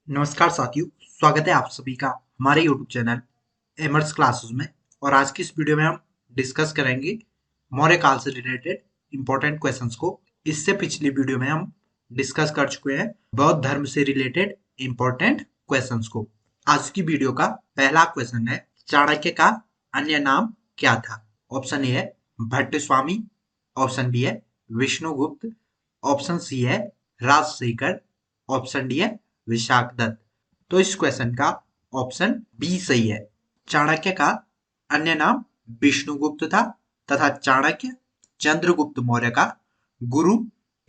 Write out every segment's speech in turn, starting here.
नमस्कार साथियों, स्वागत है आप सभी का हमारे YouTube चैनल एमर्स क्लासेस में। और आज की इस वीडियो में हम डिस्कस करेंगे मौर्य काल से रिलेटेड इंपॉर्टेंट क्वेश्चंस को। इससे पिछली वीडियो में हम डिस्कस कर चुके हैं बौद्ध धर्म से रिलेटेड इंपॉर्टेंट क्वेश्चंस को। आज की वीडियो का पहला क्वेश्चन है, चाणक्य का अन्य नाम क्या था? ऑप्शन ए है भट्ट स्वामी, ऑप्शन बी है विष्णुगुप्त, ऑप्शन सी है राजशेखर, ऑप्शन डी है विशाख दत्त। तो इस क्वेश्चन का ऑप्शन बी सही है। चाणक्य का अन्य नाम विष्णुगुप्त था तथा चाणक्य चंद्रगुप्त मौर्य का गुरु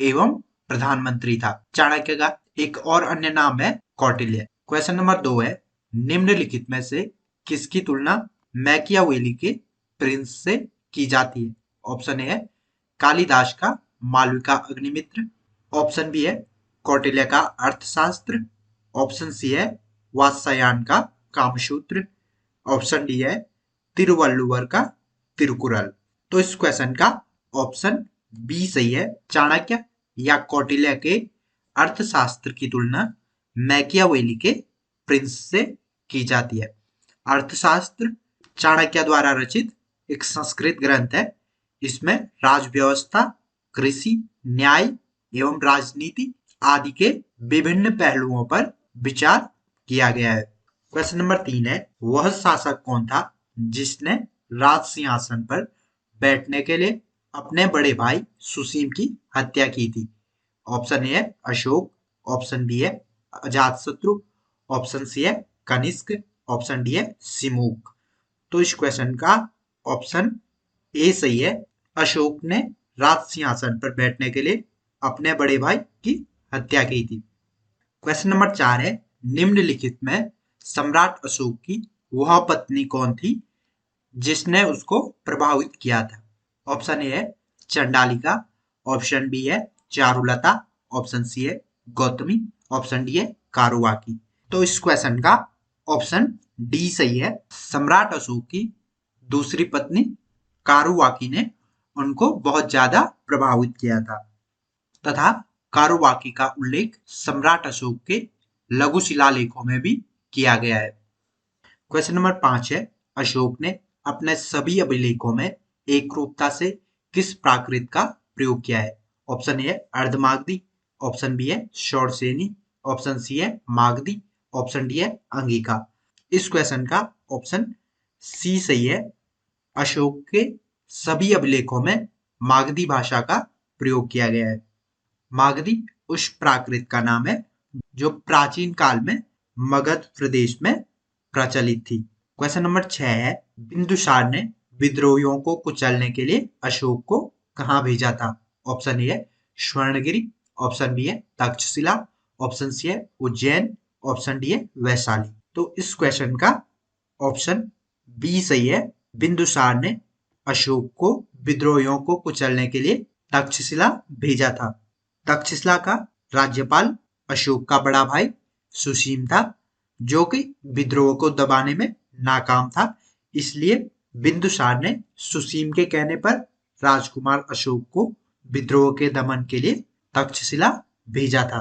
एवं प्रधानमंत्री था। चाणक्य का एक और अन्य नाम है कौटिल्य। क्वेश्चन नंबर 2 है, निम्नलिखित में से किसकी तुलना मैकियावेली के प्रिंस से की जाती है? ऑप्शन ए है कालिदास का मालविका अग्निमित्र, ऑप्शन बी है कौटिल्य का अर्थशास्त्र, ऑप्शन सी है वात्स्यायन का कामसूत्र, ऑप्शन डी है तिरुवल्लुवर का तिरुकुरल। तो इस क्वेश्चन का ऑप्शन बी सही है। चाणक्य या कौटिल्य के अर्थशास्त्र की तुलना मैकियावेली के प्रिंस से की जाती है। अर्थशास्त्र चाणक्य द्वारा रचित एक संस्कृत ग्रंथ है। इसमें राजव्यवस्था, कृषि, न्याय एवं राजनीति आदि के विभिन्न पहलुओं पर विचार किया गया है। क्वेश्चन नंबर 3 है, वह शासक कौन था जिसने राज सिंहासन पर बैठने के लिए अपने बड़े भाई सुसीम की हत्या की थी? ऑप्शन ए है अशोक, ऑप्शन बी है अजातशत्रु, ऑप्शन सी है कनिष्क, ऑप्शन डी है सिमुक। तो इस क्वेश्चन का ऑप्शन ए सही है। अशोक ने राज सिंहासन पर बैठने के लिए अपने बड़े भाई की हत्या की थी। क्वेश्चन नंबर 4 है, निम्नलिखित में सम्राट अशोक की वह पत्नी कौन थी जिसने उसको प्रभावित किया था? ऑप्शन ए है चंडालिका, ऑप्शन बी है चारुलता, ऑप्शन सी है गौतमी, ऑप्शन डी है कारुवाकी। तो इस क्वेश्चन का ऑप्शन डी सही है। सम्राट अशोक की दूसरी पत्नी कारुवाकी ने उनको बहुत ज्यादा प्रभावित किया था तथा कारुवाकी का उल्लेख सम्राट अशोक के लघु शिलालेखों में भी किया गया है। क्वेश्चन नंबर 5 है, अशोक ने अपने सभी अभिलेखों में एकरूपता से किस प्राकृत का प्रयोग किया है? ऑप्शन ए है अर्धमागधी, ऑप्शन बी है शौरसेनी, ऑप्शन सी है मागधी, ऑप्शन डी है अंगिका। इस क्वेश्चन का ऑप्शन सी सही है। अशोक के सभी अभिलेखों में मागधी भाषा का प्रयोग किया गया है। मागधी उस प्राकृत का नाम है जो प्राचीन काल में मगध प्रदेश में प्रचलित थी। क्वेश्चन नंबर 6 है, बिंदुसार ने विद्रोहियों को कुचलने के लिए अशोक को कहाँ भेजा था? ऑप्शन ए है स्वर्णगिरी, ऑप्शन बी है तक्षशिला, ऑप्शन सी है उज्जैन, ऑप्शन डी है वैशाली। तो इस क्वेश्चन का ऑप्शन बी सही है। बिंदुसार ने अशोक को विद्रोहियों को कुचलने के लिए तक्षशिला भेजा था। तक्षशिला का राज्यपाल अशोक का बड़ा भाई सुसीम था, जो कि विद्रोह को दबाने में नाकाम था। इसलिए बिंदुसार ने सुसीम के कहने पर राजकुमार अशोक को विद्रोह के दमन के लिए तक्षशिला भेजा था।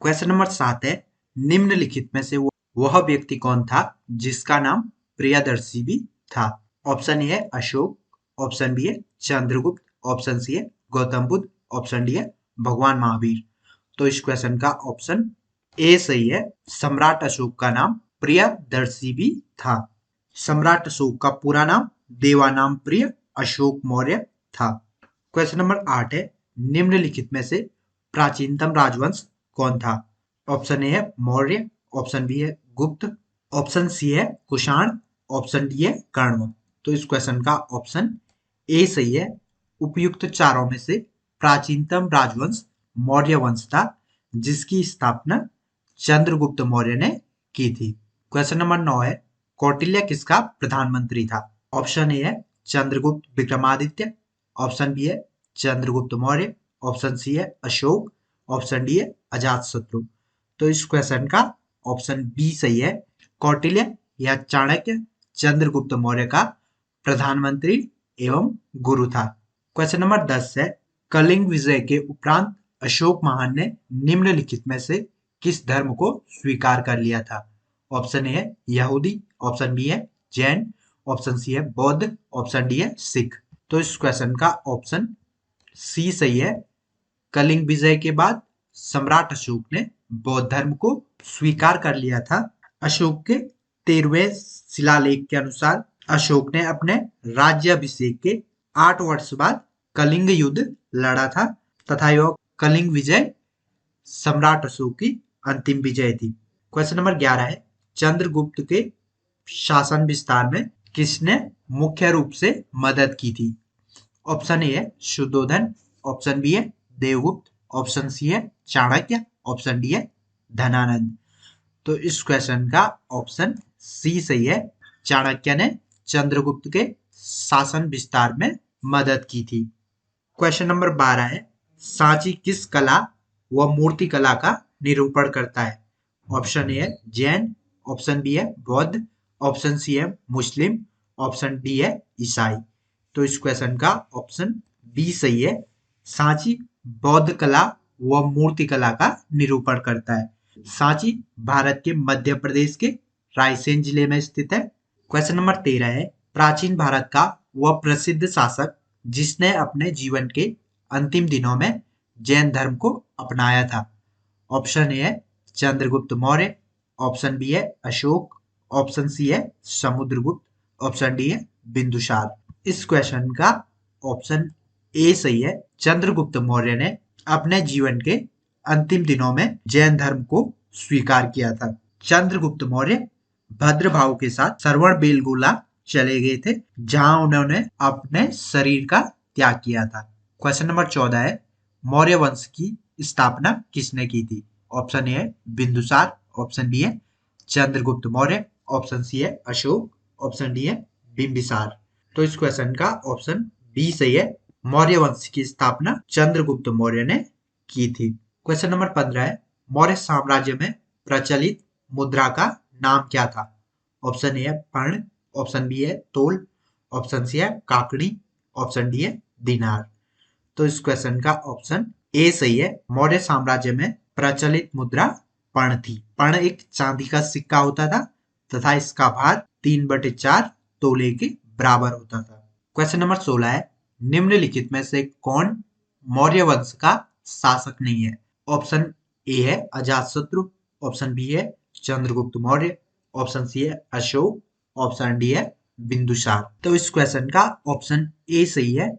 क्वेश्चन नंबर 7 है, निम्नलिखित में से वह व्यक्ति कौन था जिसका नाम प्रियदर्शी भी था? ऑप्शन ए है अशोक, ऑप्शन बी है चंद्रगुप्त, ऑप्शन सी है गौतम बुद्ध, ऑप्शन डी है भगवान महावीर। तो इस क्वेश्चन का ऑप्शन ए सही है। सम्राट अशोक का नाम प्रियदर्शी भी था। सम्राट अशोक का पूरा नाम देवानाम प्रिय अशोक मौर्य था। क्वेश्चन नंबर 8 है, निम्नलिखित में से प्राचीनतम राजवंश कौन था? ऑप्शन ए है मौर्य, ऑप्शन बी है गुप्त, ऑप्शन सी है कुषाण, ऑप्शन डी है कण्व। तो इस क्वेश्चन का ऑप्शन ए सही है। उपयुक्त चारों में से प्राचीनतम राजवंश मौर्य वंश था, जिसकी स्थापना चंद्रगुप्त मौर्य ने की थी। क्वेश्चन नंबर 9 है, कौटिल्य किसका प्रधानमंत्री था? ऑप्शन ए है चंद्रगुप्त विक्रमादित्य, ऑप्शन बी है चंद्रगुप्त मौर्य, ऑप्शन सी है अशोक, ऑप्शन डी है अजातशत्रु। तो इस क्वेश्चन का ऑप्शन बी सही है। कौटिल्य या चाणक्य चंद्रगुप्त मौर्य का प्रधानमंत्री एवं गुरु था। क्वेश्चन नंबर 10 है, कलिंग विजय के उपरांत अशोक महान ने निम्नलिखित में से किस धर्म को स्वीकार कर लिया था? ऑप्शन ए है यहूदी, ऑप्शन बी है जैन, ऑप्शन सी है बौद्ध, ऑप्शन डी है सिख। तो इस क्वेश्चन का ऑप्शन सी सही है। कलिंग विजय के बाद सम्राट अशोक ने बौद्ध धर्म को स्वीकार कर लिया था। अशोक के 13वें शिलालेख के अनुसार अशोक ने अपने राज्याभिषेक के 8 वर्ष बाद कलिंग युद्ध लड़ा था तथा यह कलिंग विजय सम्राट अशोक की अंतिम विजय थी। क्वेश्चन नंबर 11 है, चंद्रगुप्त के शासन विस्तार में किसने मुख्य रूप से मदद की थी? ऑप्शन ए है शुद्धोधन, ऑप्शन बी है देवगुप्त, ऑप्शन सी है चाणक्य, ऑप्शन डी है धनानंद। तो इस क्वेश्चन का ऑप्शन सी सही है। चाणक्य ने चंद्रगुप्त के शासन विस्तार में मदद की थी। क्वेश्चन नंबर 12 है, सांची किस कला व मूर्ति कला का निरूपण करता है? ऑप्शन ए है जैन, ऑप्शन बी है बौद्ध, ऑप्शन सी है मुस्लिम, ऑप्शन डी है ईसाई। तो इस क्वेश्चन का ऑप्शन बी सही है। सांची बौद्ध कला व मूर्ति कला का निरूपण करता है। सांची भारत के मध्य प्रदेश के रायसेन जिले में स्थित है। क्वेश्चन नंबर 13 है, प्राचीन भारत का वह प्रसिद्ध शासक जिसने अपने जीवन के अंतिम दिनों में जैन धर्म को अपनाया था? ऑप्शन ए है चंद्रगुप्त मौर्य, ऑप्शन बी है अशोक, ऑप्शन सी है समुद्रगुप्त, ऑप्शन डी है बिंदुसार। इस क्वेश्चन का ऑप्शन ए सही है। चंद्रगुप्त मौर्य ने अपने जीवन के अंतिम दिनों में जैन धर्म को स्वीकार किया था। चंद्रगुप्त मौर्य भद्रभाव के साथ श्रवण बेलगोला चले गए थे जहां उन्होंने अपने शरीर का त्याग किया था। क्वेश्चन नंबर 14 है, मौर्य वंश की स्थापना किसने की थी? ऑप्शन ए है बिंदुसार, ऑप्शन बी है चंद्रगुप्त मौर्य, ऑप्शन सी है अशोक, ऑप्शन डी है बिंबिसार। तो इस क्वेश्चन का ऑप्शन बी सही है। मौर्य वंश की स्थापना चंद्रगुप्त मौर्य ने की थी। क्वेश्चन नंबर 15 है, मौर्य साम्राज्य में प्रचलित मुद्रा का नाम क्या था? ऑप्शन ए है पर्ण, ऑप्शन बी है तोल, ऑप्शन सी है काकड़ी, ऑप्शन डी है दिनार। तो इस क्वेश्चन का ऑप्शन ए सही है। मौर्य साम्राज्य में प्रचलित मुद्रा पर्ण थी। पर्ण एक चांदी का सिक्का होता था तथा इसका भार 3/4 तोले के बराबर होता था। क्वेश्चन नंबर 16 है, निम्नलिखित में से कौन मौर्य वंश का शासक नहीं है? ऑप्शन ए है अजातशत्रु, ऑप्शन बी है चंद्रगुप्त मौर्य, ऑप्शन सी है अशोक, ऑप्शन डी है बिंदुसार। तो इस क्वेश्चन का ऑप्शन ए सही है।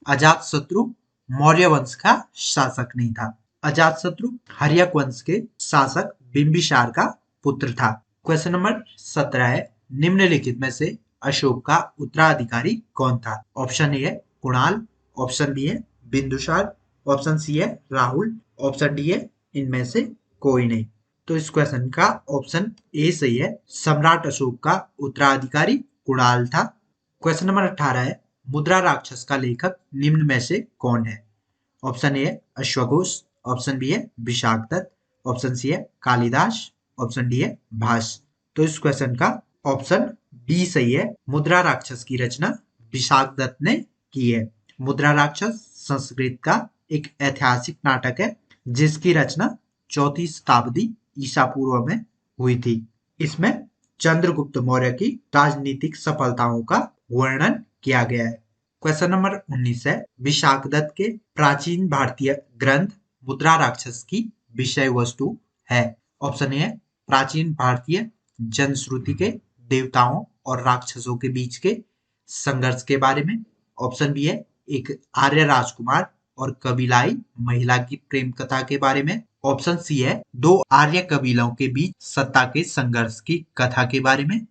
अजातशत्रु मौर्य वंश का शासक नहीं था। अजातशत्रु हर्यक वंश के शासक बिंबिसार का पुत्र था। क्वेश्चन नंबर 17 है, निम्नलिखित में से अशोक का उत्तराधिकारी कौन था? ऑप्शन ए है कुणाल, ऑप्शन बी है बिंदुसार, ऑप्शन सी है राहुल, ऑप्शन डी है इनमें से कोई नहीं। तो इस क्वेश्चन का ऑप्शन ए सही है। सम्राट अशोक का उत्तराधिकारी कुणाल था। क्वेश्चन नंबर 18 है, मुद्रा राक्षस का लेखक निम्न में से कौन है? ऑप्शन ए है अश्वघोष, ऑप्शन बी है विशाखदत्त, ऑप्शन सी है कालिदास, ऑप्शन डी है भास। तो इस क्वेश्चन का ऑप्शन बी सही है। मुद्रा राक्षस की रचना विशाखदत्त ने की है। मुद्रा राक्षस संस्कृत का एक ऐतिहासिक नाटक है जिसकी रचना 4वीं शताब्दी ईसा पूर्व में हुई थी। इसमें चंद्रगुप्त मौर्य की राजनीतिक सफलताओं का वर्णन किया गया है। क्वेश्चन नंबर 19 है, विशाखदत्त के प्राचीन भारतीय ग्रंथ मुद्रा राक्षस की विषय वस्तु है? ऑप्शन ए है प्राचीन भारतीय जनश्रुति के देवताओं और राक्षसों के बीच के संघर्ष के बारे में, ऑप्शन बी है एक आर्य राजकुमार और कबीलाई महिला की प्रेम कथा के बारे में, ऑप्शन सी है 2 आर्य कबीलों के बीच सत्ता के संघर्ष की कथा के बारे में,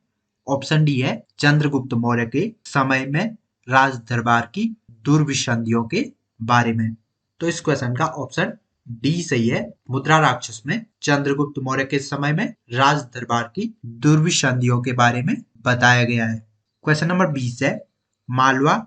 ऑप्शन डी है चंद्रगुप्त मौर्य के समय में राज दरबार की दुर्विसंधियों के बारे में। तो इस क्वेश्चन का ऑप्शन डी सही है। मुद्रा राक्षस में चंद्रगुप्त मौर्य के समय में राज दरबार की दुर्विसंधियों के बारे में बताया गया है। क्वेश्चन नंबर 20 है, मालवा,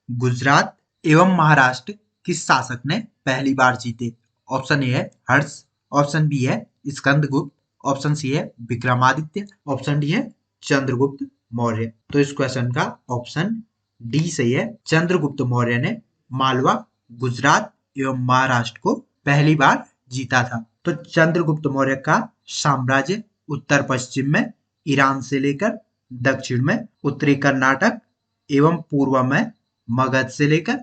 गुजरात एवं महाराष्ट्र किस शासक ने पहली बार जीते? ऑप्शन ए है हर्ष, ऑप्शन बी है स्कंदगुप्त, ऑप्शन सी है विक्रमादित्य, ऑप्शन डी है चंद्रगुप्त मौर्य। तो इस क्वेश्चन का ऑप्शन डी सही है। चंद्रगुप्त मौर्य ने मालवा, गुजरात एवं महाराष्ट्र को पहली बार जीता था। तो चंद्रगुप्त मौर्य का साम्राज्य उत्तर पश्चिम में ईरान से लेकर दक्षिण में उत्तरी कर्नाटक एवं पूर्व में मगध से लेकर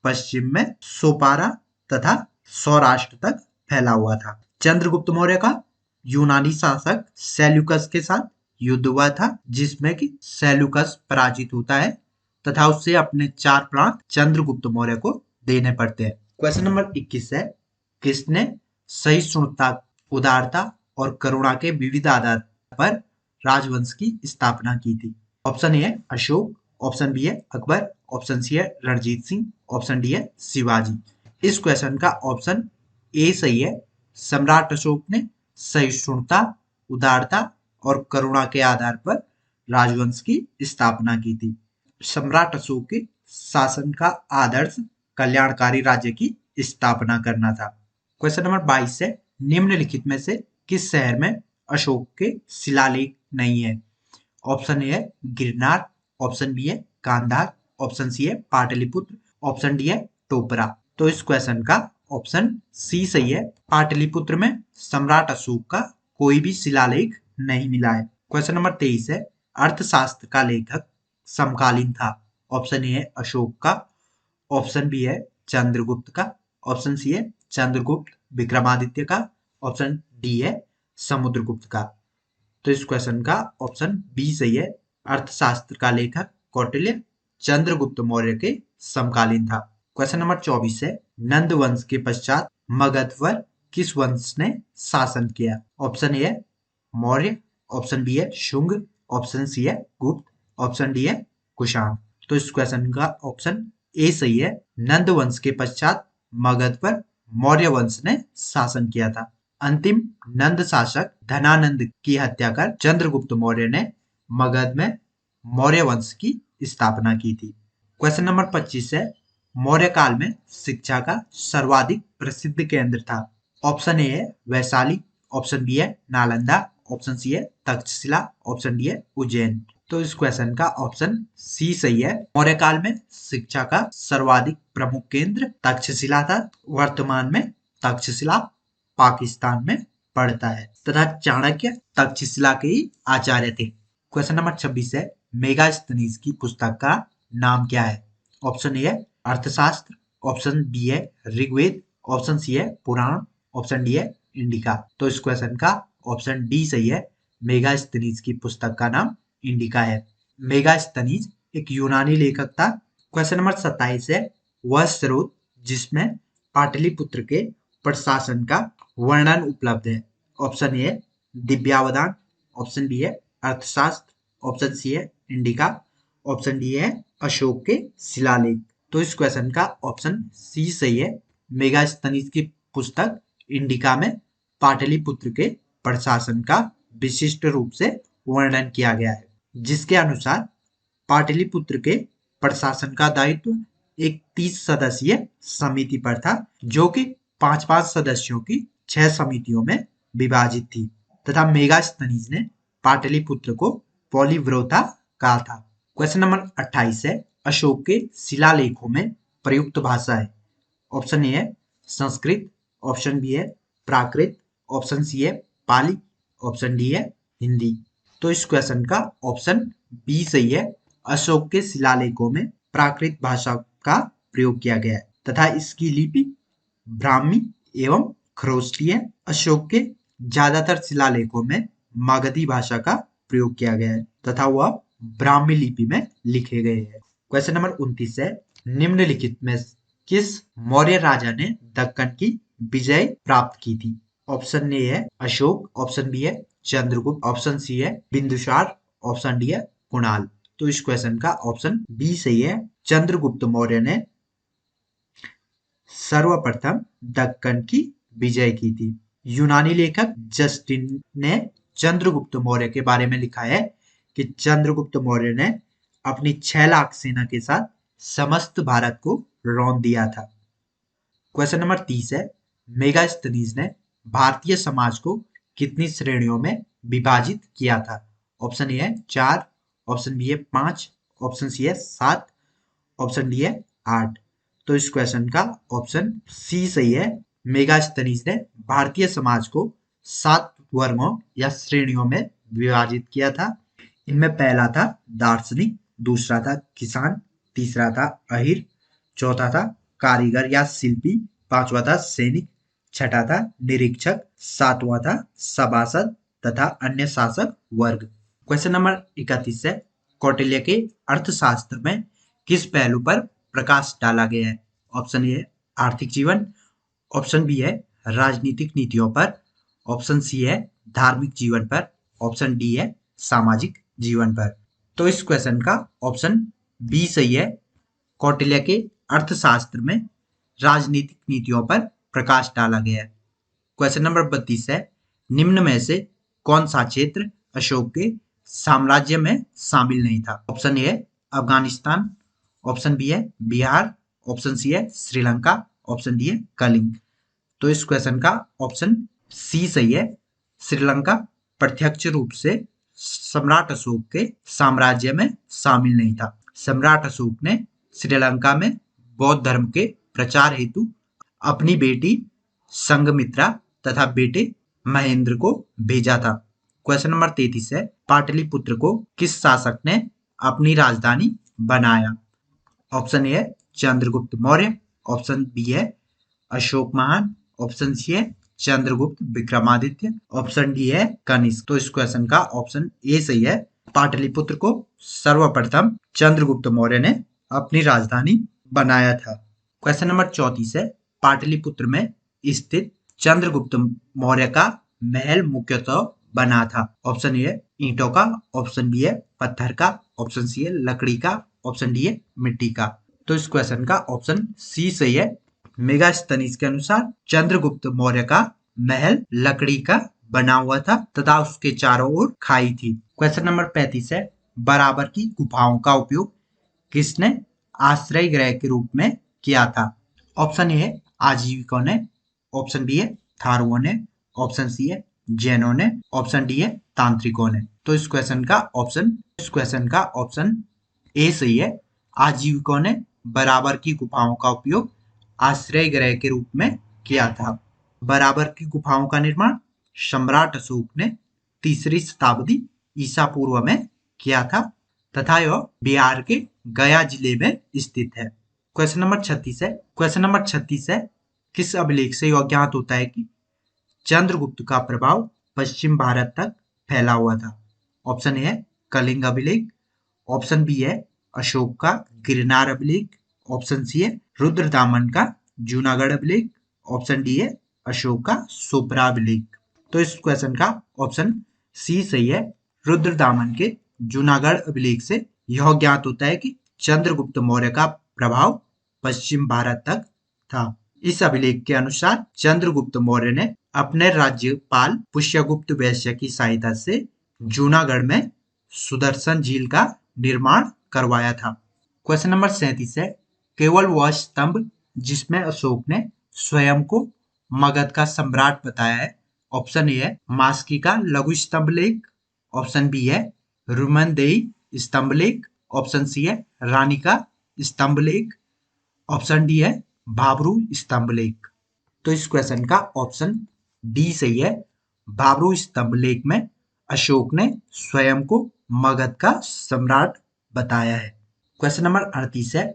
पश्चिम में सोपारा तथा सौराष्ट्र तक फैला हुआ था। चंद्रगुप्त मौर्य का यूनानी शासक सेल्यूकस के साथ युद्ध हुआ था, जिसमें कि सेल्यूकस पराजित होता है तथा उससे अपने 4 प्रांत चंद्रगुप्त मौर्य को देने पड़ते हैं। क्वेश्चन नंबर 21 है, किसने सहिष्णुता, उदारता और करुणा के विविध आधार पर राजवंश की स्थापना की थी? ऑप्शन ए है अशोक, ऑप्शन बी है अकबर, ऑप्शन सी है रणजीत सिंह, ऑप्शन डी है शिवाजी। इस क्वेश्चन का ऑप्शन ए सही है। सम्राट अशोक ने सहिष्णुता, उदारता और करुणा के आधार पर राजवंश की स्थापना की थी। सम्राट अशोक के शासन का आदर्श कल्याणकारी राज्य की स्थापना करना था। क्वेश्चन नंबर 22 है, निम्नलिखित में से किस शहर में अशोक के शिलालेख नहीं है? ऑप्शन ए है गिरनार, ऑप्शन बी है गांधार, ऑप्शन सी है पाटलिपुत्र, ऑप्शन डी है टोपरा। तो इस क्वेश्चन का ऑप्शन सी सही है। पाटलिपुत्र में सम्राट अशोक का कोई भी शिलालेख नहीं मिला है। क्वेश्चन नंबर 23 है, अर्थशास्त्र का लेखक समकालीन था? ऑप्शन ए है अशोक का, ऑप्शन बी है चंद्रगुप्त का, ऑप्शन सी है चंद्रगुप्त विक्रमादित्य का, ऑप्शन डी है समुद्रगुप्त का। तो इस क्वेश्चन का ऑप्शन बी सही है। अर्थशास्त्र का लेखक कौटिल्य चंद्रगुप्त मौर्य के समकालीन था। क्वेश्चन नंबर 24 है, नंद वंश के पश्चात मगध पर किस वंश ने शासन किया? ऑप्शन ए है मौर्य, ऑप्शन बी है शुंग, ऑप्शन सी है गुप्त, ऑप्शन डी है कुषाण। तो इस क्वेश्चन का ऑप्शन ए सही है। नंद वंश के पश्चात मगध पर मौर्य वंश ने शासन किया था। अंतिम नंद शासक धनानंद की हत्या कर चंद्रगुप्त मौर्य ने मगध में मौर्य वंश की स्थापना की थी। क्वेश्चन नंबर 25 है, मौर्य काल में शिक्षा का सर्वाधिक प्रसिद्ध केंद्र था? ऑप्शन ए है वैशाली, ऑप्शन बी है नालंदा, ऑप्शन सी है तक्षशिला, ऑप्शन डी है उज्जैन। तो इस क्वेश्चन का ऑप्शन सी सही है। मौर्य काल में शिक्षा का सर्वाधिक प्रमुख केंद्र तक्षशिला था। वर्तमान में तक्षशिला पाकिस्तान में पड़ता है तथा चाणक्य तक्षशिला के ही आचार्य थे। क्वेश्चन नंबर 26 है, मेगास्थनीज की पुस्तक का नाम क्या है? ऑप्शन ए है अर्थशास्त्र, ऑप्शन बी है ऋग्वेद, ऑप्शन सी है पुराण, ऑप्शन डी है इंडिका। तो इस क्वेश्चन का ऑप्शन डी सही है। मेगास्थनीज की पुस्तक का नाम इंडिका है। मेगास्थनीज एक यूनानी लेखक था। क्वेश्चन नंबर 27 है, वह स्रोत जिसमें पाटलिपुत्र के प्रशासन का वर्णन उपलब्ध है? Option A Divyavadana, option B है अर्थशास्त्र, ऑप्शन सी है इंडिका, ऑप्शन डी है अशोक के शिलालेख। तो इस क्वेश्चन का ऑप्शन सी सही है। मेगास्थनीज की पुस्तक इंडिका में पाटलिपुत्र के प्रशासन का विशिष्ट रूप से वर्णन किया गया है, जिसके अनुसार पाटलिपुत्र के प्रशासन का दायित्व एक 30 सदस्यीय समिति पर था, जो कि 5-5 सदस्यों की 6 समितियों में विभाजित थी तथा मेगास्थनीज ने पाटलिपुत्र को पॉलीव्रोथा कहा था। क्वेश्चन नंबर 28 है, अशोक के शिलालेखों में प्रयुक्त भाषा है? ऑप्शन ए है संस्कृत, ऑप्शन बी है प्राकृत, ऑप्शन सी है पाली, ऑप्शन डी है हिंदी। तो इस क्वेश्चन का ऑप्शन बी सही है। अशोक के शिलालेखों में प्राकृत भाषा का प्रयोग किया गया है तथा इसकी लिपि ब्राह्मी एवं खरोष्टी है। अशोक के ज्यादातर शिलालेखों में मगधी भाषा का प्रयोग किया गया है तथा वह ब्राह्मी लिपि में लिखे गए हैं। क्वेश्चन नंबर 29 है, निम्नलिखित में किस मौर्य राजा ने दक्कन की विजय प्राप्त की थी? ऑप्शन ए है अशोक, ऑप्शन बी है चंद्रगुप्त, ऑप्शन सी है बिंदुसार, ऑप्शन डी है कुणाल। तो इस क्वेश्चन का ऑप्शन बी सही है। चंद्रगुप्त मौर्य ने सर्वप्रथम दक्कन की विजय की थी। यूनानी लेखक जस्टिन ने चंद्रगुप्त मौर्य के बारे में लिखा है कि चंद्रगुप्त मौर्य ने अपनी 6 लाख सेना के साथ समस्त भारत को रौंद दिया था। क्वेश्चन नंबर 30 है, मेगास्थनीज ने भारतीय समाज को कितनी श्रेणियों में विभाजित किया था? ऑप्शन ए है 4, ऑप्शन बी है 5, ऑप्शन सी है 7, ऑप्शन डी है 8। तो इस क्वेश्चन का ऑप्शन सी सही है। मेगास्थनीज ने भारतीय समाज को 7 वर्गों या श्रेणियों में विभाजित किया था। इनमें पहला था दार्शनिक, दूसरा था किसान, तीसरा था अहीर, चौथा था कारीगर या शिल्पी, पांचवा था सैनिक, छठा था निरीक्षक, सातवां था सभासद तथा अन्य शासक वर्ग। क्वेश्चन नंबर 31 है, कौटिल्य के अर्थशास्त्र में किस पहलू पर प्रकाश डाला गया है? ऑप्शन ए है आर्थिक जीवन, ऑप्शन बी है राजनीतिक नीतियों पर, ऑप्शन सी है धार्मिक जीवन पर, ऑप्शन डी है सामाजिक जीवन पर। तो इस क्वेश्चन का ऑप्शन बी सही है। कौटिल्य के अर्थशास्त्र में राजनीतिक नीतियों पर प्रकाश डाला गया है। क्वेश्चन नंबर 32 है, निम्न में से कौन सा क्षेत्र अशोक के साम्राज्य में शामिल नहीं था? ऑप्शन ए है अफगानिस्तान, ऑप्शन बी है बिहार, ऑप्शन सी है श्रीलंका, ऑप्शन डी है कलिंग। तो इस क्वेश्चन का ऑप्शन सी सही है। श्रीलंका प्रत्यक्ष रूप से सम्राट अशोक के साम्राज्य में शामिल नहीं था। सम्राट अशोक ने श्रीलंका में बौद्ध धर्म के प्रचार हेतु अपनी बेटी संघमित्रा तथा बेटे महेंद्र को भेजा था। क्वेश्चन नंबर 33 है, पाटलिपुत्र को किस शासक ने अपनी राजधानी बनाया? ऑप्शन ए है चंद्रगुप्त मौर्य, ऑप्शन बी है अशोक महान, ऑप्शन सी है चंद्रगुप्त विक्रमादित्य, ऑप्शन डी है कनिष्क। तो इस क्वेश्चन का ऑप्शन ए सही है। पाटलिपुत्र को सर्वप्रथम चंद्रगुप्त मौर्य ने अपनी राजधानी बनाया था। क्वेश्चन नंबर 34 है, पाटलिपुत्र में स्थित चंद्रगुप्त मौर्य का महल मुख्यतः बना था। ऑप्शन ए है ईंटों का, ऑप्शन बी है पत्थर का, ऑप्शन सी है लकड़ी का, ऑप्शन डी है मिट्टी का। तो इस क्वेश्चन का ऑप्शन सी सही है। मेगास्थनीज के अनुसार चंद्रगुप्त मौर्य का महल लकड़ी का बना हुआ था तथा उसके चारों ओर खाई थी। क्वेश्चन नंबर 35 है, बराबर की गुफाओं का उपयोग किसने आश्रय गृह के रूप में किया था? ऑप्शन ए है आजीविकों ने, ऑप्शन बी है थारुओं ने, ऑप्शन सी है जैनों ने, ऑप्शन डी है तांत्रिकों ने। तो इस क्वेश्चन का ऑप्शन ए सही है। आजीविकों ने बराबर की गुफाओं का उपयोग आश्रय गृह के रूप में किया था। बराबर की गुफाओं का निर्माण सम्राट अशोक ने 3री शताब्दी ईसा पूर्व में किया था तथा यह बिहार के गया जिले में स्थित है। क्वेश्चन नंबर 36 है, किस अभिलेख से यह ज्ञात होता है कि चंद्रगुप्त का प्रभाव पश्चिम भारत तक फैला हुआ था? ऑप्शन ए है कलिंग अभिलेख, ऑप्शन बी है अशोक का गिरनार अभिलेख, ऑप्शन सी है रुद्रदामन का जूनागढ़ अभिलेख, ऑप्शन डी है अशोक का सोपरा अभिलेख। तो इस क्वेश्चन का ऑप्शन सी सही है। रुद्रदामन के जूनागढ़ अभिलेख से यह ज्ञात होता है कि चंद्रगुप्त मौर्य का प्रभाव पश्चिम भारत तक था। इस अभिलेख के अनुसार चंद्रगुप्त मौर्य ने अपने राज्यपाल पुष्यगुप्त वैश्य की सहायता से जूनागढ़ में सुदर्शन झील का निर्माण करवाया था। क्वेश्चन नंबर 37 है, केवल वह स्तंभ जिसमें अशोक ने स्वयं को मगध का सम्राट बताया है? ऑप्शन ए है मास्की का लघु स्तंभ लेख, ऑप्शन बी है रुमनदेही स्तंभ लेख, ऑप्शन सी है रानी का स्तंभ लेख, ऑप्शन डी है भाबरू स्तंभ लेख। तो इस क्वेश्चन का ऑप्शन डी सही है। भाबरू स्तंभ लेख में अशोक ने स्वयं को मगध का सम्राट बताया है। क्वेश्चन नंबर 38 है,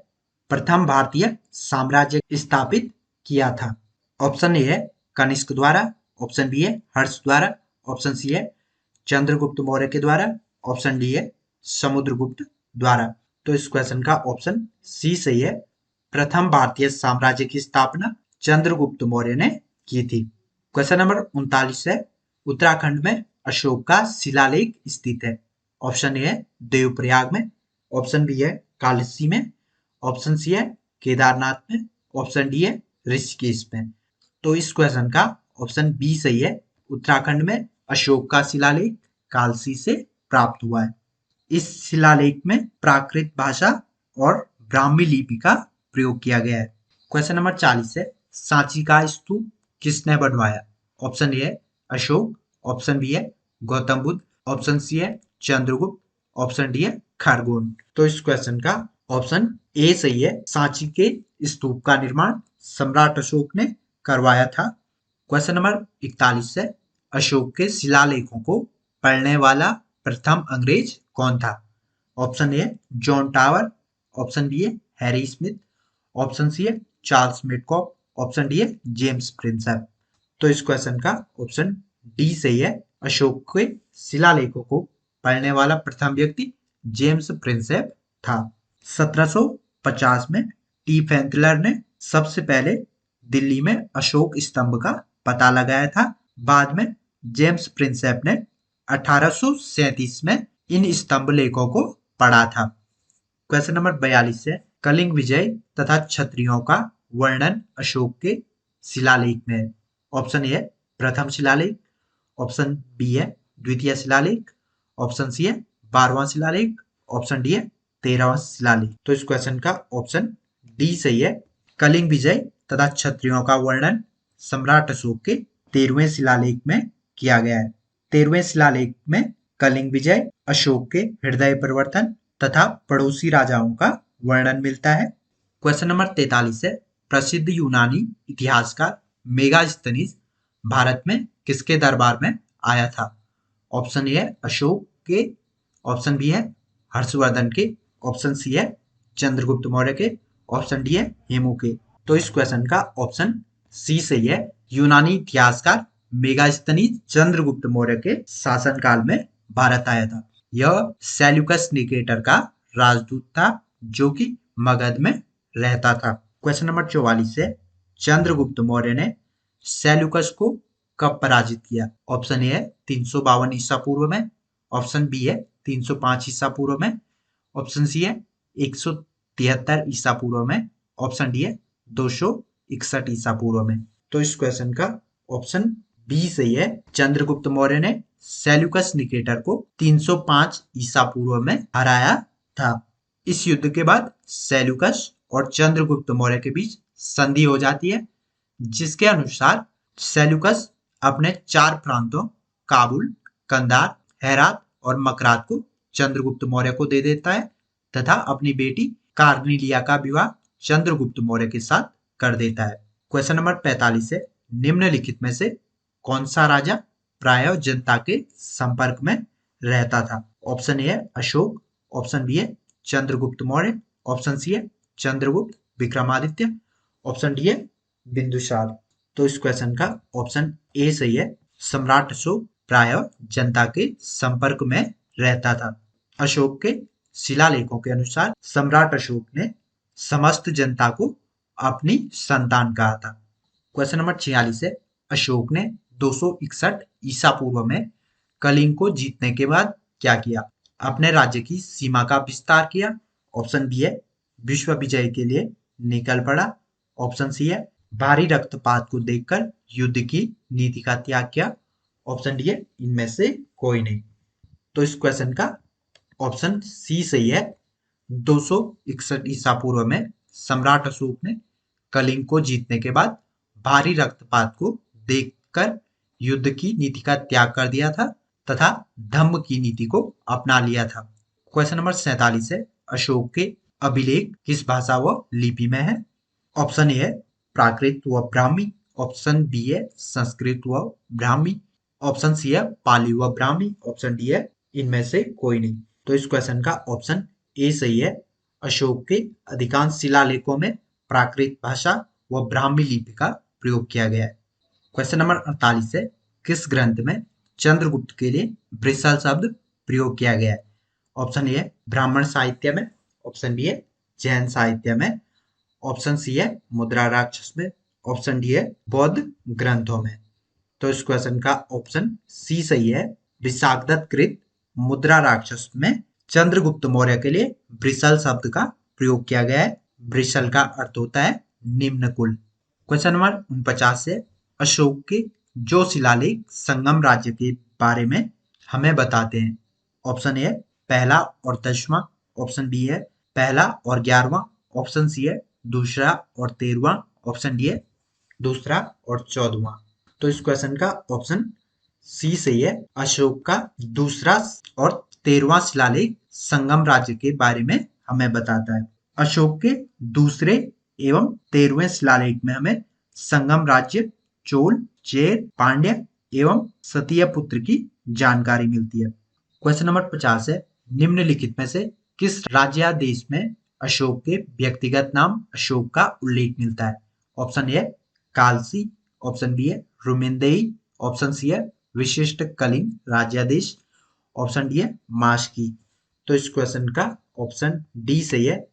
प्रथम भारतीय साम्राज्य स्थापित किया था? ऑप्शन ए है कनिष्क द्वारा, ऑप्शन बी है हर्ष द्वारा, ऑप्शन सी है चंद्रगुप्त मौर्य के द्वारा, ऑप्शन डी है समुद्रगुप्त द्वारा। तो इस क्वेश्चन का ऑप्शन सी सही है। प्रथम भारतीय साम्राज्य की स्थापना चंद्रगुप्त मौर्य ने की थी। क्वेश्चन नंबर 39 है, उत्तराखंड में अशोक का शिलालेख स्थित है? ऑप्शन ए है देवप्रयाग में, ऑप्शन बी है कालसी में, ऑप्शन सी है केदारनाथ में, ऑप्शन डी है ऋषिकेश में। तो इस क्वेश्चन का ऑप्शन बी सही है। उत्तराखंड में अशोक का शिलालेख कालसी से प्राप्त हुआ है। इस शिलालेख में प्राकृत भाषा और ब्राह्मी लिपि का प्रयोग किया गया है। क्वेश्चन नंबर 40 है, सांची का स्तूप किसने बनवाया? ऑप्शन ए है अशोक, ऑप्शन बी है गौतम बुद्ध, ऑप्शन सी है चंद्रगुप्त, ऑप्शन डी है खरगोन। तो इस क्वेश्चन का ऑप्शन ए सही है। सांची के स्तूप का निर्माण सम्राट अशोक ने करवाया था? क्वेश्चन नंबर 41 है, अशोक के शिलालेखों को पढ़ने वाला प्रथम अंग्रेज कौन था? Option A John Tower, option B है हैरी स्मिथ, ऑप्शन सी है चार्ल्स मेडकॉक, ऑप्शन डी है जेम्स प्रिंसेप। तो इस क्वेश्चन का ऑप्शन डी सही है। अशोक के शिलालेखों को पढ़ने वाला प्रथम व्यक्ति जेम्स प्रिंसेप था। 1750 में टी फैंकलर ने सबसे पहले दिल्ली में अशोक स्तंभ का पता लगाया था। बाद में जेम्स प्रिंसेप ने 1837 में इन स्तंभ लेखों को पढ़ा था। क्वेश्चन नंबर 42 है, कलिंग विजय तथा क्षत्रियों का वर्णन अशोक के शिलालेख में है। ऑप्शन ए है प्रथम शिलालेख, ऑप्शन बी है द्वितीय शिलालेख, ऑप्शन सी है 12वां शिलालेख, ऑप्शन डी है 13वां शिलालेख। तो इस क्वेश्चन का ऑप्शन डी सही है। कलिंग विजय तथा क्षत्रियों का वर्णन सम्राट अशोक के 13वें शिलालेख में किया गया है। 13वें शिलालेख में कलिंग विजय, अशोक के हृदय परिवर्तन तथा पड़ोसी राजाओं का वर्णन मिलता है। क्वेश्चन नंबर 43 है, प्रसिद्ध यूनानी इतिहासकार मेगास्थनीज भारत में किसके दरबार में आया था? ऑप्शन ए है अशोक के, ऑप्शन बी है हर्षवर्धन के, ऑप्शन सी है चंद्रगुप्त मौर्य के, ऑप्शन डी है हेमू के। तो इस क्वेश्चन का ऑप्शन सी सही है। यूनानी इतिहासकार मेगास्थनीज चंद्रगुप्त मौर्य के शासनकाल में भारत आया था। यह सेल्यूकस निकेटर का राजदूत था जो कि मगध में रहता था। क्वेश्चन नंबर 44 है, चंद्रगुप्त मौर्य ने सेल्यूकस को कब पराजित किया? ऑप्शन ए है 352 ईसा पूर्व में, ऑप्शन बी है 305 ईसा पूर्व में, ऑप्शन सी है 173 ईसा पूर्व में, ऑप्शन डी है 261 ईसा पूर्व में। तो इस क्वेश्चन का ऑप्शन बी सही है। चंद्रगुप्त मौर्य ने सेल्यूकस निकेटर को 305 ईसा पूर्व में हराया था। इस युद्ध के बाद सेल्यूकस और चंद्रगुप्त मौर्य के बीच संधि हो जाती है, जिसके अनुसार सेल्यूकस अपने 4 प्रांतों काबुल, कंधार, हेरात और मकरात को चंद्रगुप्त मौर्य को दे देता है तथा अपनी बेटी कार्निलिया का विवाह चंद्रगुप्त मौर्य के साथ कर देता है। क्वेश्चन नंबर 45 है, निम्नलिखित में से कौन सा राजा प्रायः जनता के संपर्क में रहता था? ऑप्शन ए है अशोक, ऑप्शन बी है चंद्रगुप्त मौर्य, ऑप्शन सी है चंद्रगुप्त विक्रमादित्य, ऑप्शन डी है बिंदुसार। तो इस क्वेश्चन का ऑप्शन ए सही है। सम्राट अशोक प्रायः जनता के संपर्क में रहता था। अशोक के शिलालेखों के अनुसार सम्राट अशोक ने समस्त जनता को अपनी संतान कहा था। क्वेश्चन नंबर 46 है, अशोक ने 261 ईसा पूर्व में कलिंग को जीतने के बाद क्या किया? अपने राज्य की सीमा का विस्तार किया, ऑप्शन बी है विश्व विजय के लिए निकल पड़ा, ऑप्शन सी है भारी रक्तपात को देखकर युद्ध की नीति का त्याग किया, ऑप्शन डी है इनमें से कोई नहीं। तो इस क्वेश्चन का ऑप्शन सी सही है। 261 ईसा पूर्व में सम्राट अशोक ने कलिंग को जीतने के बाद भारी रक्तपात को देखकर युद्ध की नीति का त्याग कर दिया था तथा धम्म की नीति को अपना लिया था। क्वेश्चन नंबर 47 है, अशोक के अभिलेख किस भाषा व लिपि में है? ऑप्शन ए है प्राकृत व ब्राह्मी, ऑप्शन बी है संस्कृत व ब्राह्मी, ऑप्शन सी है पाली व ब्राह्मी, ऑप्शन डी है इनमें से कोई नहीं। तो इस क्वेश्चन का ऑप्शन ए सही है। अशोक के अधिकांश शिलालेखों में प्राकृत भाषा व ब्राह्मी लिपि का प्रयोग किया गया है। क्वेश्चन नंबर 48 है, किस ग्रंथ में चंद्रगुप्त के लिए ब्रिसल शब्द प्रयोग किया गया है? ऑप्शन ए है ब्राह्मण साहित्य में, ऑप्शन बी है जैन साहित्य में, ऑप्शन सी है मुद्रा राक्षस में, ऑप्शन डी है बौद्ध ग्रंथों में। तो इस क्वेश्चन का ऑप्शन सी सही है। विशाखदत्त कृत मुद्रा राक्षस में चंद्रगुप्त मौर्य के लिए ब्रिसल शब्द का प्रयोग किया गया है। ब्रिसल का अर्थ होता है निम्न कुल। क्वेश्चन नंबर 49 है, अशोक के जो शिलालेख संगम राज्य के बारे में हमें बताते हैं? ऑप्शन ए पहला और 10वां, ऑप्शन बी है पहला और 11वां, ऑप्शन सी है दूसरा और 13वां, ऑप्शन डी है दूसरा और 14वां। तो इस क्वेश्चन का ऑप्शन सी सही है। अशोक का दूसरा और 13वां शिलालेख संगम राज्य के बारे में हमें बताता है। अशोक के दूसरे एवं 13वें शिलालेख में हमें संगम राज्य, चोल, चेर, पांड्य एवं सतीय पुत्र की जानकारी मिलती है। क्वेश्चन नंबर 50 है, निम्नलिखित में से किस राज्यादेश में अशोक के व्यक्तिगत नाम अशोक का उल्लेख मिलता है? Option A Kalsi, option B है रुमेंदेई, ऑप्शन सी है विशिष्ट कलिंग राज्यादेश, ऑप्शन डी है मास्की। तो इस क्वेश्चन का ऑप्शन डी सही है।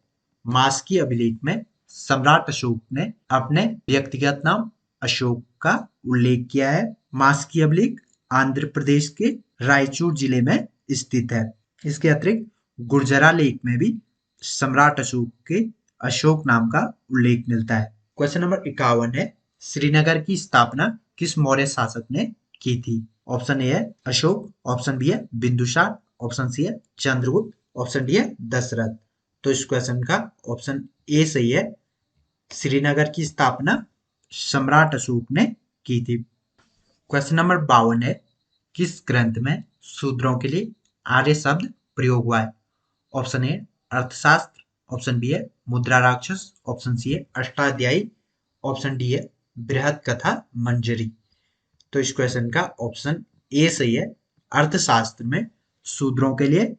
मास्की अभिलेख में सम्राट अशोक ने अपने व्यक्तिगत नाम अशोक का उल्लेख किया है। मास्की अभिलेख आंध्र प्रदेश के रायचूर जिले में स्थित है। इसके अतिरिक्त गुर्जरा लेख में भी सम्राट अशोक के अशोक नाम का उल्लेख मिलता है। क्वेश्चन नंबर 51 है, श्रीनगर की स्थापना किस मौर्य शासक ने की थी? ऑप्शन ए है अशोक, ऑप्शन बी है बिंदुसार, ऑप्शन सी है चंद्रगुप्त, ऑप्शन डी है दशरथ। तो इस क्वेश्चन का ऑप्शन ए सही है। श्रीनगर की स्थापना सम्राट अशोक ने की थी। क्वेश्चन नंबर 52 है, किस ग्रंथ में शूद्रों के लिए आर्य शब्द प्रयोग हुआ है? ऑप्शन ए अर्थशास्त्र, ऑप्शन बी है मुद्रा राक्षस, ऑप्शन सी है अष्टाध्यायी, ऑप्शन डी है बृहद कथा मंजरी। तो इस क्वेश्चन का ऑप्शन ए सही है। अर्थशास्त्र में शूद्रों के लिए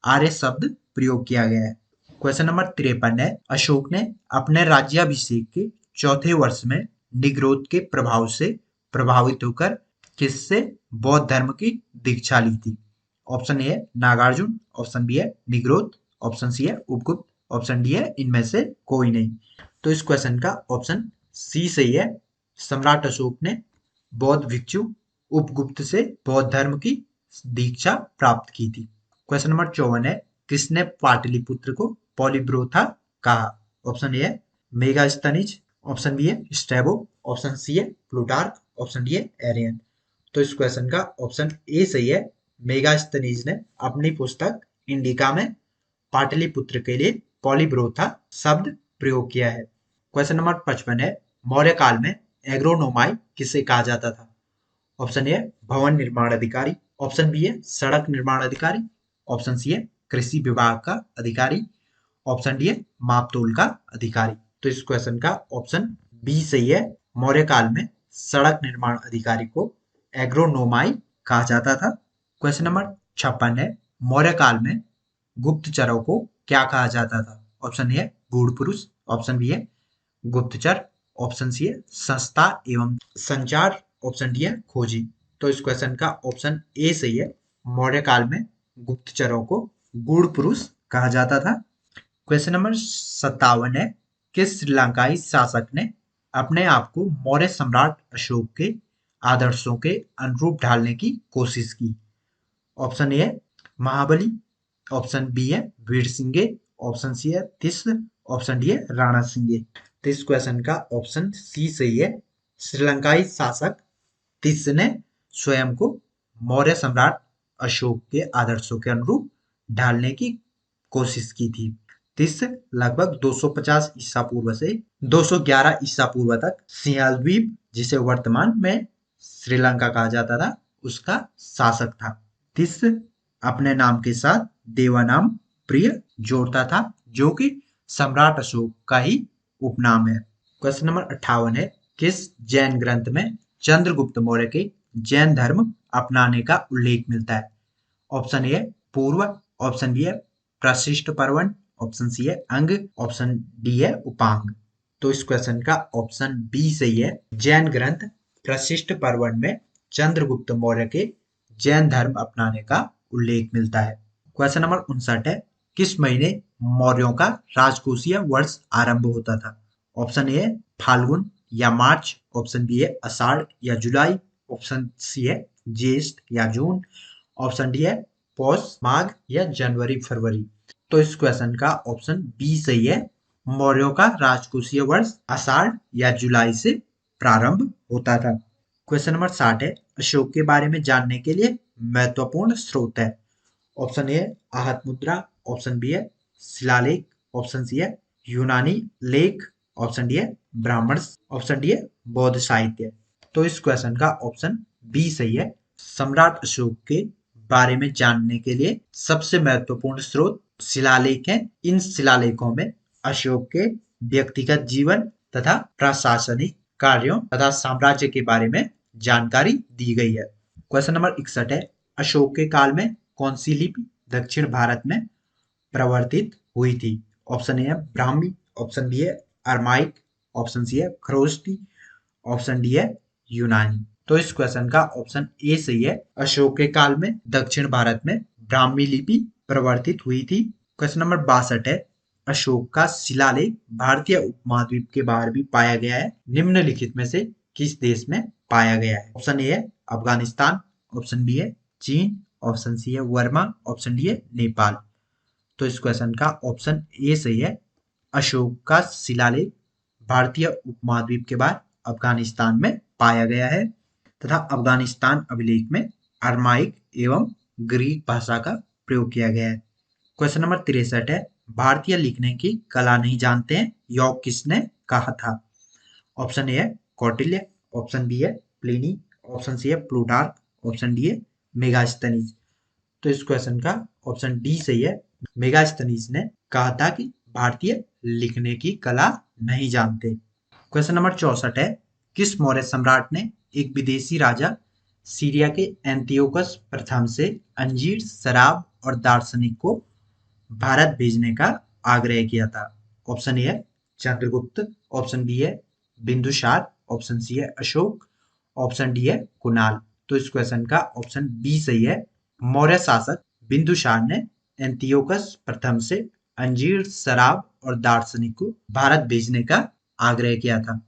आर्य शब्द प्रयोग किया गया है। क्वेश्चन नंबर 53 है, अशोक ने अपने राज्याभिषेक के चौथे वर्ष में निग्रोध के प्रभाव से प्रभावित होकर किससे बौद्ध धर्म की दीक्षा ली थी? ऑप्शन ए है नागार्जुन, ऑप्शन बी है निग्रोध, ऑप्शन सी है उपगुप्त, ऑप्शन डी है इनमें से कोई नहीं। तो इस क्वेश्चन का ऑप्शन सी सही है। सम्राट अशोक ने बौद्ध भिक्षु उपगुप्त से बौद्ध धर्म की दीक्षा प्राप्त की थी। क्वेश्चन नंबर 54 है, किसने पाटलिपुत्र को पॉलीब्रोथा कहा? ऑप्शन ए है मेगास्थनीज, ऑप्शन बी है स्ट्रैबो, ऑप्शन सी है प्लूटार्क, ऑप्शन डी है एरियन। तो इस क्वेश्चन का ऑप्शन ए सही है। मेगास्थनीज ने अपनी पुस्तक इंडिका में पाटलिपुत्र के लिए पॉलीब्रोथा शब्द प्रयोग किया है। क्वेश्चन नंबर 55 है, मौर्य काल में एग्रोनोमाई किसे कहा जाता था? ऑप्शन ए भवन निर्माण अधिकारी, ऑप्शन बी है सड़क निर्माण अधिकारी, ऑप्शन सी है कृषि विभाग का अधिकारी, ऑप्शन डी है मापतोल का अधिकारी। तो इस क्वेश्चन का ऑप्शन बी सही है। मौर्य काल में सड़क निर्माण अधिकारी को एग्रोनोमाई कहा जाता था। क्वेश्चन नंबर 56 है, मौर्य काल में गुप्तचरों को क्या कहा जाता था? ऑप्शन ए है गूढ़ पुरुष, ऑप्शन बी है गुप्तचर, ऑप्शन सी है संस्था एवं संचार, ऑप्शन डी है खोजी। तो इस क्वेश्चन का ऑप्शन ए सही है। मौर्य काल में गुप्तचरों को गूढ़ पुरुष कहा जाता था। क्वेश्चन नंबर 57 है, किस श्रीलंकाई शासक ने अपने आप को मौर्य सम्राट अशोक के आदर्शों के अनुरूप ढालने की कोशिश की? ऑप्शन ए है महाबली, ऑप्शन बी है वीर सिंह, ऑप्शन सी है तिस्स, ऑप्शन डी है राणा सिंह। तो इस क्वेश्चन का ऑप्शन सी सही है। श्रीलंकाई शासक तिस्स ने स्वयं को मौर्य सम्राट अशोक के आदर्शों के अनुरूप ढालने की कोशिश की थी। तिस्स लगभग 250 ईसा पूर्व से 211 ईसा पूर्व तक सिंहल द्वीप, जिसे वर्तमान में श्रीलंका कहा जाता था, उसका शासक था। तिस्स अपने नाम के साथ देवा नाम प्रिय जोड़ता था, जो कि सम्राट अशोक का ही उपनाम है। क्वेश्चन नंबर 58 है, किस जैन ग्रंथ में चंद्रगुप्त मौर्य के जैन धर्म अपनाने का उल्लेख मिलता है? ऑप्शन ए पूर्व, ऑप्शन बी है प्रशिष्ट पर्वण, ऑप्शन सी है अंग, ऑप्शन डी है उपांग। तो इस क्वेश्चन का ऑप्शन बी सही है। जैन ग्रंथ प्रशिष्ट पर्वण में चंद्रगुप्त मौर्य के जैन धर्म अपनाने का उल्लेख मिलता है। क्वेश्चन नंबर 59 है, किस महीने मौर्यों का राजकोषीय वर्ष आरंभ होता था? ऑप्शन ए फाल्गुन या मार्च, ऑप्शन बी है आषाढ़ या जुलाई, ऑप्शन सी है ज्येष्ठ या जून, ऑप्शन डी है पौष माघ या जनवरी फरवरी। तो इस क्वेश्चन का ऑप्शन बी सही है। मौर्यों का राजकोषीय वर्ष आषाढ़ या जुलाई से प्रारंभ होता था। क्वेश्चन नंबर 60 है, अशोक के बारे में जानने के लिए महत्वपूर्ण स्रोत है। ऑप्शन ए आहत मुद्रा, ऑप्शन बी है शिलालेख, ऑप्शन सी है यूनानी लेख, ऑप्शन डी है ब्राह्मण, ऑप्शन डी है बौद्ध साहित्य। तो इस क्वेश्चन का ऑप्शन बी सही है। सम्राट अशोक के बारे में जानने के लिए सबसे महत्वपूर्ण स्रोत शिलालेख हैं। इन शिलालेखों में अशोक के व्यक्तिगत जीवन तथा प्रशासनिक कार्यों तथा साम्राज्य के बारे में जानकारी दी गई है। क्वेश्चन नंबर 61 है, अशोक के काल में कौन सी लिपि दक्षिण भारत में प्रवर्तित हुई थी? ऑप्शन ए है ब्राह्मी, ऑप्शन बी है अरमाइक, ऑप्शन सी है खरोष्टी, ऑप्शन डी है यूनानी। तो इस क्वेश्चन का ऑप्शन ए सही है। अशोक के काल में दक्षिण भारत में ब्राह्मी लिपि प्रवर्तित हुई थी। क्वेश्चन नंबर 62 है, अशोक का शिलालेख भारतीय उपमहाद्वीप के बाहर भी पाया गया है, निम्नलिखित में से किस देश में पाया गया है? ऑप्शन ए है अफगानिस्तान, ऑप्शन बी है चीन, ऑप्शन सी है वर्मा, ऑप्शन डी है नेपाल। तो इस क्वेश्चन का ऑप्शन ए सही है। अशोक का शिलालेख भारतीय उपमहाद्वीप के बाद अफगानिस्तान में पाया गया है तथा अफगानिस्तान अभिलेख में अरमाइक एवं ग्रीक भाषा का प्रयोग किया गया है। क्वेश्चन नंबर 63 है, भारतीय लिखने की कला नहीं जानते हैं, यह किसने कहा था? ऑप्शन ए है कौटिल्य, ऑप्शन बी है प्लिनी, ऑप्शन सी है प्लूटार्क, ऑप्शन डी है मेगास्थनीज। तो इस क्वेश्चन का ऑप्शन डी सही है। मेगास्थनीज ने कहा था कि भारतीय लिखने की कला नहीं जानते। क्वेश्चन नंबर 64 है, किस मौर्य सम्राट ने एक विदेशी राजा सीरिया के एंटियोकस प्रथम से अंजीर, शराब और दार्शनिक को भारत भेजने का आग्रह किया था? ऑप्शन ए है चंद्रगुप्त, ऑप्शन बी है बिंदुसार, ऑप्शन सी है अशोक, ऑप्शन डी है कुणाल। तो इस क्वेश्चन का ऑप्शन बी सही है। मौर्य शासक बिंदुसार ने एंटियोकस प्रथम से अंजीर, शराब और दार्शनिक को भारत भेजने का आग्रह किया था,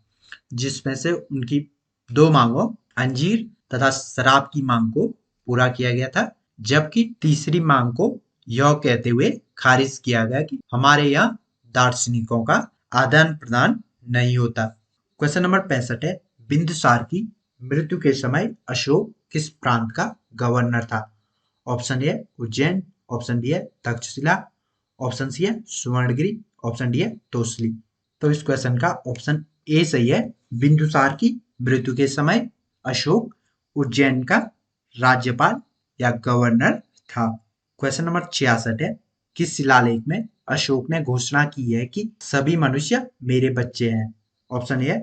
जिसमें से उनकी दो मांगों अंजीर तथा शराब की मांग को पूरा किया गया था, जबकि तीसरी मांग को यह कहते हुए खारिज किया गया कि हमारे यहाँ दार्शनिकों का आदान प्रदान नहीं होता। क्वेश्चन नंबर 65 है, बिंदुसार की मृत्यु के समय अशोक किस प्रांत का गवर्नर था? Option A Ujjain, option B है तक्षशिला, ऑप्शन सी है सुवर्णगिरी, ऑप्शन डी है तोसली। तो इस क्वेश्चन का ऑप्शन ए सही है। बिंदुसार की मृत्यु के समय अशोक उज्जैन का राज्यपाल या गवर्नर था। क्वेश्चन नंबर 66 है, किस शिलालेख में अशोक ने घोषणा की है कि सभी मनुष्य मेरे बच्चे हैं? ऑप्शन ए है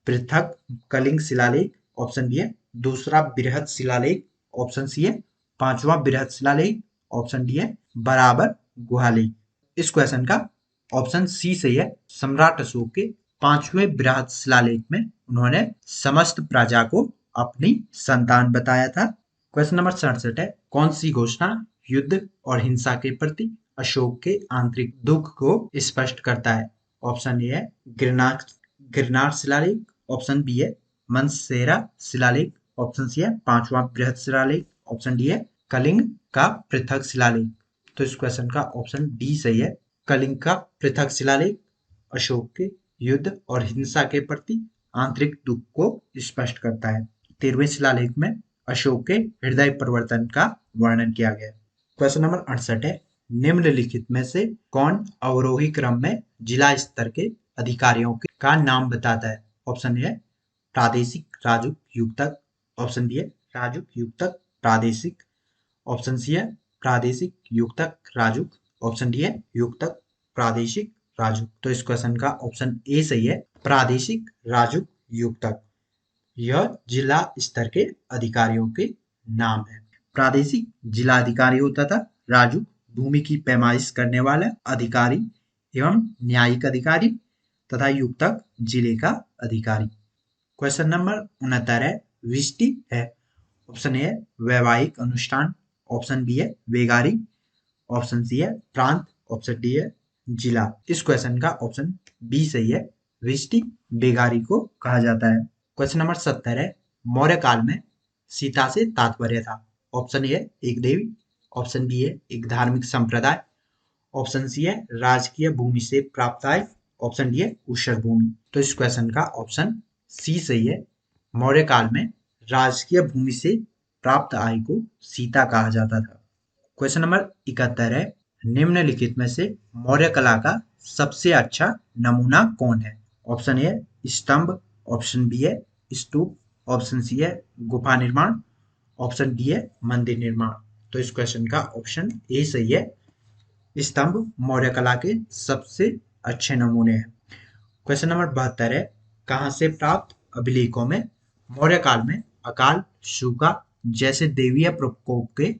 पृथक कलिंग शिलालेख, ऑप्शन बी है दूसरा बृहद शिलालेख, ऑप्शन सी है पांचवा बृहद शिलालेख, ऑप्शन डी है बराबर गुहालेख। इस क्वेश्चन का ऑप्शन सी सही है। सम्राट अशोक के पांचवें बृहद शिलालेख में उन्होंने समस्त प्रजा को अपनी संतान बताया था। क्वेश्चन नंबर 67 है, कौन सी घोषणा युद्ध और हिंसा के प्रति अशोक के आंतरिक दुख को स्पष्ट करता है? ऑप्शन ए है गिरनार गिरनार शिलालेख, ऑप्शन बी है मनसेरा शिलालेख, ऑप्शन सी है पांचवा बृहद शिलालेख, ऑप्शन डी है कलिंग का पृथक शिलालेख। तो इस क्वेश्चन का ऑप्शन डी सही है। कलिंग का पृथक शिलालेख अशोक के युद्ध और हिंसा के प्रति आंतरिक दुख को स्पष्ट करता है। 13वें शिलालेख में अशोक के हृदय परिवर्तन का वर्णन किया गया है। क्वेश्चन नंबर 68 है, निम्नलिखित में से कौन अवरोही क्रम में जिला स्तर के अधिकारियों का नाम बताता है? ऑप्शन ए है प्रादेशिक राजुक युक्तक, ऑप्शन बी है राजुक युक्तक प्रादेशिक, ऑप्शन सी है प्रादेशिक युक्तक राजुक, ऑप्शन डी है युक्तक प्रादेशिक राजुक। तो इस क्वेश्चन का ऑप्शन ए सही है, प्रादेशिक राजुक युक्तक। यह जिला स्तर के अधिकारियों के नाम है। प्रादेशिक जिला अधिकारी होता था, राजुक भूमि की पैमाइश करने वाला अधिकारी एवं न्यायिक अधिकारी तथा युक्तक जिले का अधिकारी। क्वेश्चन नंबर 69 है, विष्टि है? ऑप्शन ए है वैवाहिक अनुष्ठान, ऑप्शन बी है वेगारी, ऑप्शन सी है प्रांत, ऑप्शन डी है जिला। इस क्वेश्चन का ऑप्शन बी सही है, विष्टि बेगारी को कहा जाता है। क्वेश्चन नंबर 70 है, मौर्य काल में सीता से तात्पर्य था? ऑप्शन ए है एक देवी, ऑप्शन बी है एक धार्मिक संप्रदाय, ऑप्शन सी है राजकीय भूमि से प्राप्त आय, ऑप्शन डी है ऊषर भूमि। तो इस क्वेश्चन का ऑप्शन सी सही है। मौर्य काल में राजकीय भूमि से प्राप्त आय को सीता कहा जाता था। क्वेश्चन नंबर 71 है, निम्नलिखित में से मौर्य कला का सबसे अच्छा नमूना कौन है? ऑप्शन ए स्तंभ, ऑप्शन बी है स्तूप, ऑप्शन सी है गुफा निर्माण, ऑप्शन डी है मंदिर निर्माण। तो इस क्वेश्चन का ऑप्शन ए सही है, स्तंभ मौर्य कला के सबसे अच्छे नमूने हैं। क्वेश्चन नंबर 72 है, कहाँ से प्राप्त? अभिलेखों में मौर्य काल में अकाल, सूखा जैसे दैवीय प्रकोप के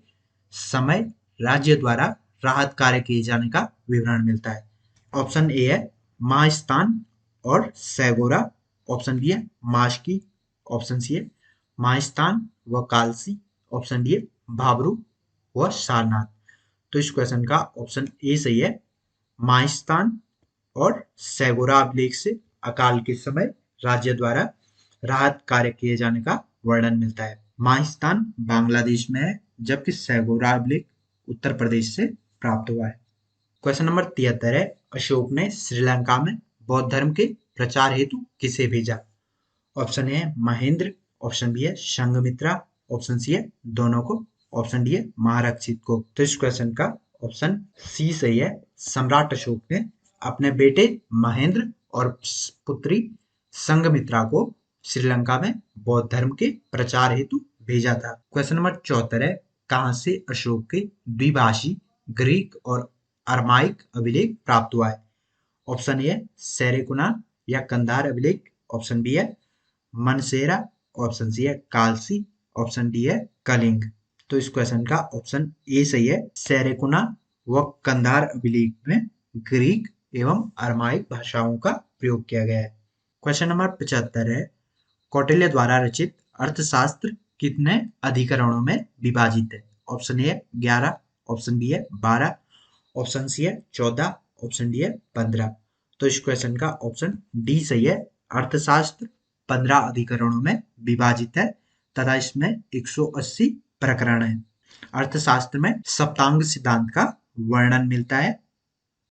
समय राज्य द्वारा राहत कार्य किए जाने का विवरण मिलता है। ऑप्शन ए है महास्थान और सैगोरा, ऑप्शन बी है माशकी, ऑप्शन सी है महास्थान व कालसी, ऑप्शन डी है भाबरू व सारनाथ। तो इस क्वेश्चन का ऑप्शन ए सही है, महास्थान और सैगोरा अभिलेख से अकाल के समय राज्य द्वारा राहत कार्य किए जाने का वर्णन मिलता है। माहिस्तान बांग्लादेश में है, जबकि सैगोरा अभिलेख उत्तर प्रदेश से प्राप्त हुआ है। क्वेश्चन नंबर 73 है, अशोक ने श्रीलंका में बौद्ध धर्म के प्रचार हेतु किसे भेजा? ऑप्शन ए है महेंद्र, ऑप्शन बी है संघमित्रा, ऑप्शन सी है दोनों को, ऑप्शन डी है महारक्षित को। तो इस क्वेश्चन का ऑप्शन सी सही है, सम्राट अशोक ने अपने बेटे महेंद्र और पुत्री संघमित्रा को श्रीलंका में बौद्ध धर्म के प्रचार हेतु भेजा था। क्वेश्चन नंबर 74 है, कहां से अशोक के द्विभाषी ग्रीक और अरमाइक अभिलेख प्राप्त हुआ है? ऑप्शन ए है सेरेकुना या कंधार अभिलेख, ऑप्शन बी है मनसेरा, ऑप्शन सी है कालसी, ऑप्शन डी है कलिंग। तो इस क्वेश्चन का ऑप्शन ए सही है, सेरेकुना व कंधार अभिलेख में ग्रीक एवं अरमाइक भाषाओं का प्रयोग किया गया है। क्वेश्चन नंबर 75 है, कौटिल्य द्वारा रचित अर्थशास्त्र कितने अधिकरणों में विभाजित है? ऑप्शन ए है 11, ऑप्शन बी है 12, ऑप्शन सी है 14, ऑप्शन डी है 15। तो इस क्वेश्चन का ऑप्शन डी सही है, अर्थशास्त्र 15 अधिकरणों में विभाजित है तथा इसमें 180 प्रकरण है। अर्थशास्त्र में सप्तांग सिद्धांत का वर्णन मिलता है